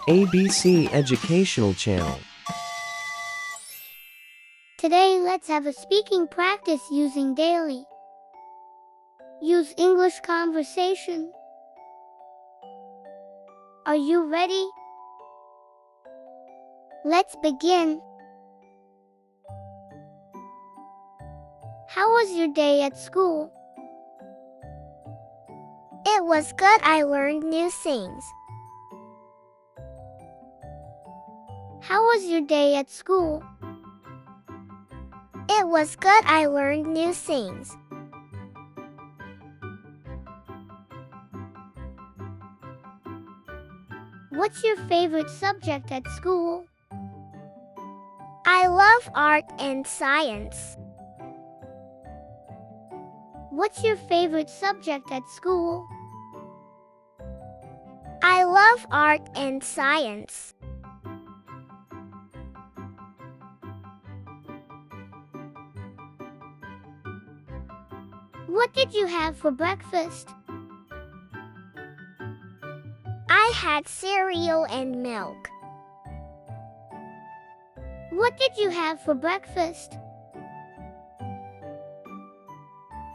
ABC Educational Channel. Today let's have a speaking practice using daily. Use English conversation. Are you ready? Let's begin. How was your day at school? It was good. I learned new things. How was your day at school? It was good. I learned new things. What's your favorite subject at school? I love art and science. What's your favorite subject at school? I love art and science. What did you have for breakfast? I had cereal and milk. What did you have for breakfast?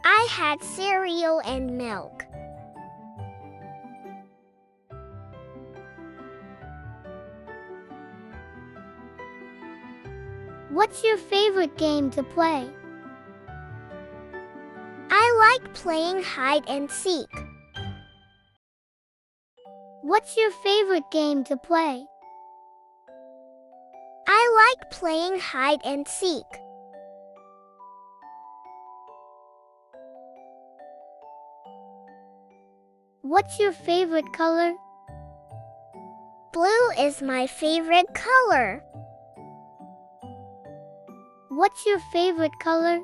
I had cereal and milk. What's your favorite game to play? I like playing hide and seek. What's your favorite game to play? I like playing hide and seek. What's your favorite color? Blue is my favorite color. What's your favorite color?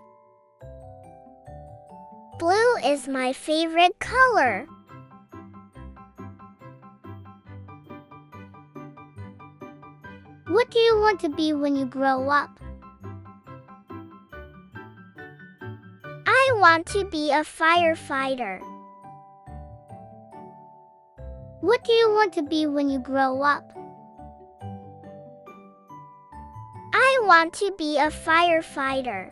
Blue is my favorite color. What do you want to be when you grow up? I want to be a firefighter. What do you want to be when you grow up? I want to be a firefighter.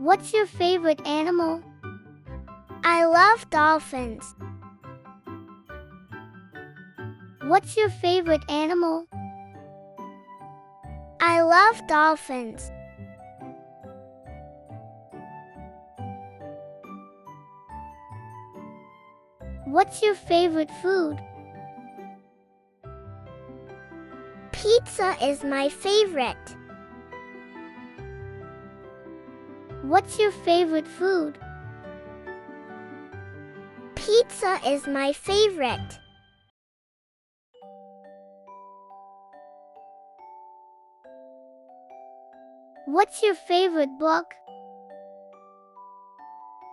What's your favorite animal? I love dolphins. What's your favorite animal? I love dolphins. What's your favorite food? Pizza is my favorite. What's your favorite food? Pizza is my favorite. What's your favorite book?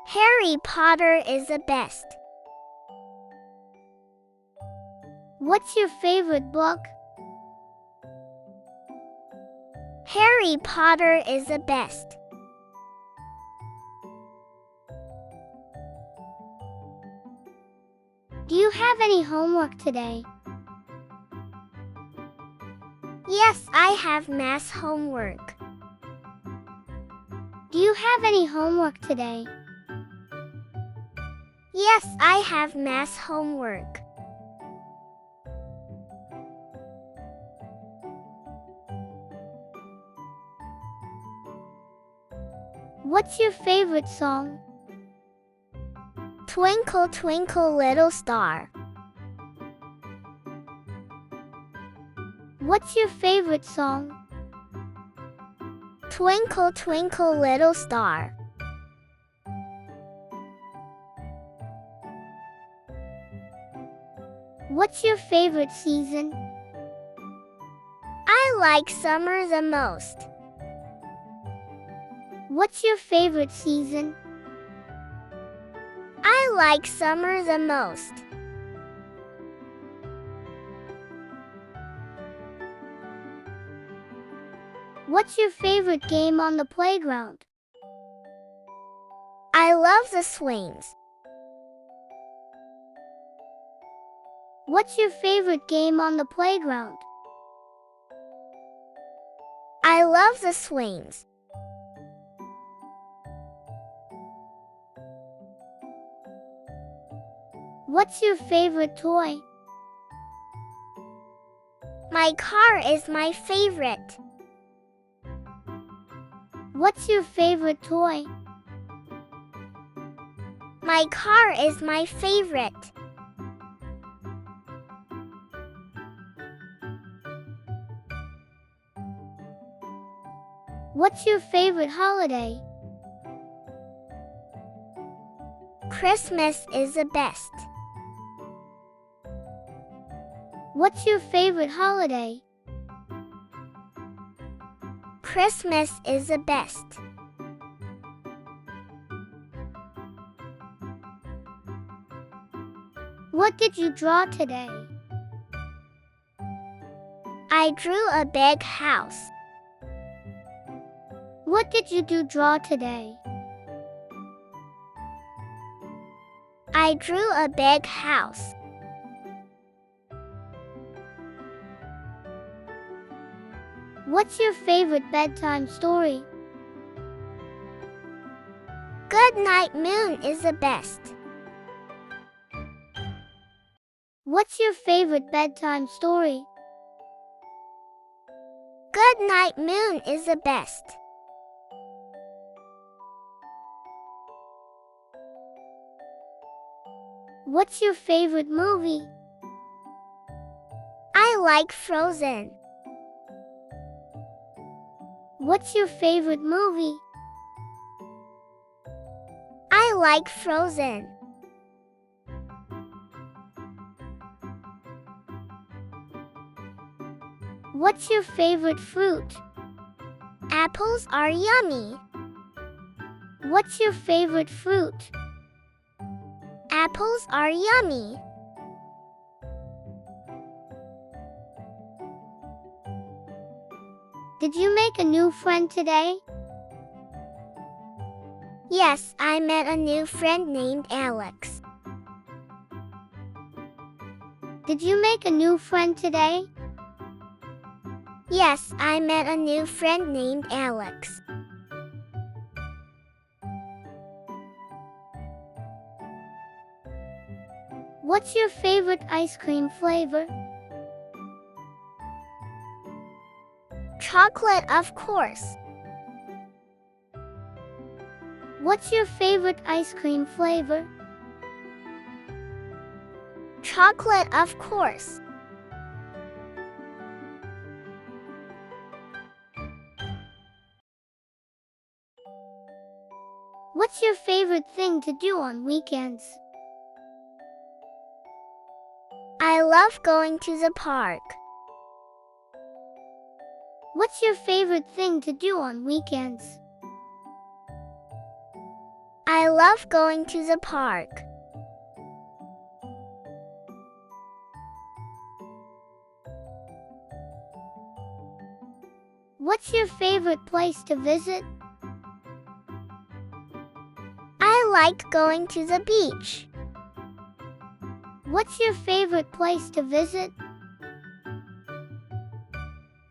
Harry Potter is the best. What's your favorite book? Harry Potter is the best. Do you have any homework today? Yes, I have math homework. Do you have any homework today? Yes, I have math homework. What's your favorite song? Twinkle, twinkle, little star. What's your favorite song? Twinkle, twinkle, little star. What's your favorite season? I like summer the most. What's your favorite season? I like summer the most. What's your favorite game on the playground? I love the swings. What's your favorite game on the playground? I love the swings. What's your favorite toy? My car is my favorite. What's your favorite toy? My car is my favorite. What's your favorite holiday? Christmas is the best. What's your favorite holiday? Christmas is the best. What did you draw today? I drew a big house. What did you draw today? I drew a big house. What's your favorite bedtime story? Good Night Moon is the best. What's your favorite bedtime story? Good Night Moon is the best. What's your favorite movie? I like Frozen. What's your favorite movie? I like Frozen. What's your favorite fruit? Apples are yummy. What's your favorite fruit? Apples are yummy. Did you make a new friend today? Yes, I met a new friend named Alex. Did you make a new friend today? Yes, I met a new friend named Alex. What's your favorite ice cream flavor? Chocolate, of course. What's your favorite ice cream flavor? Chocolate, of course. What's your favorite thing to do on weekends? I love going to the park. What's your favorite thing to do on weekends? I love going to the park. What's your favorite place to visit? I like going to the beach. What's your favorite place to visit?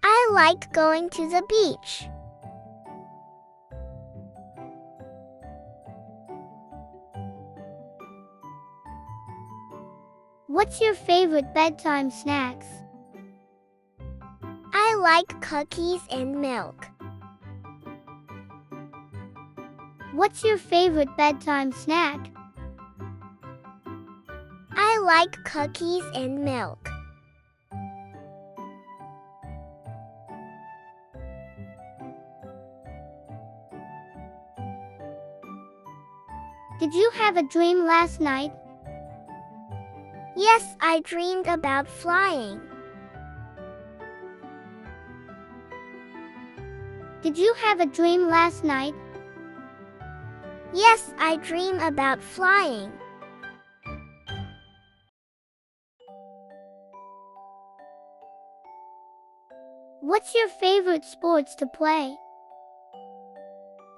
I like going to the beach. What's your favorite bedtime snacks? I like cookies and milk. What's your favorite bedtime snack? I like cookies and milk. Did you have a dream last night? Yes, I dreamed about flying. Did you have a dream last night? Yes, I dream about flying. What's your favorite sports to play?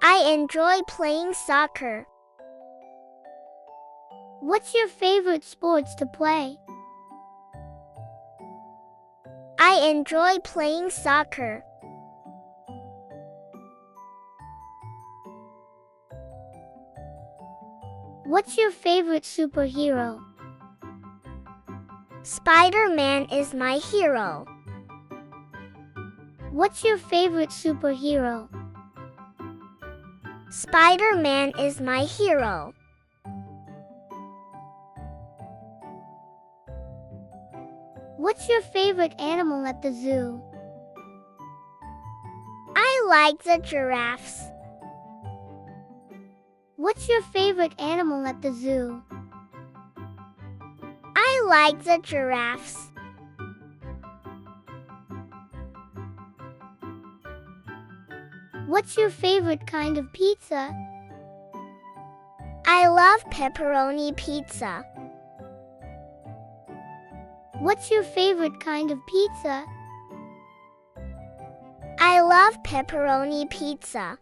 I enjoy playing soccer. What's your favorite sports to play? I enjoy playing soccer. What's your favorite superhero? Spider-Man is my hero. What's your favorite superhero? Spider-Man is my hero. What's your favorite animal at the zoo? I like the giraffes. What's your favorite animal at the zoo? I like the giraffes. What's your favorite kind of pizza? I love pepperoni pizza. What's your favorite kind of pizza? I love pepperoni pizza.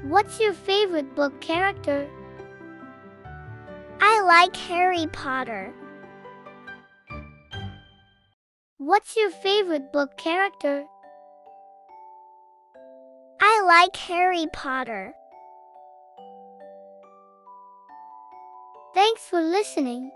What's your favorite book character? I like Harry Potter. What's your favorite book character? I like Harry Potter. Thanks for listening.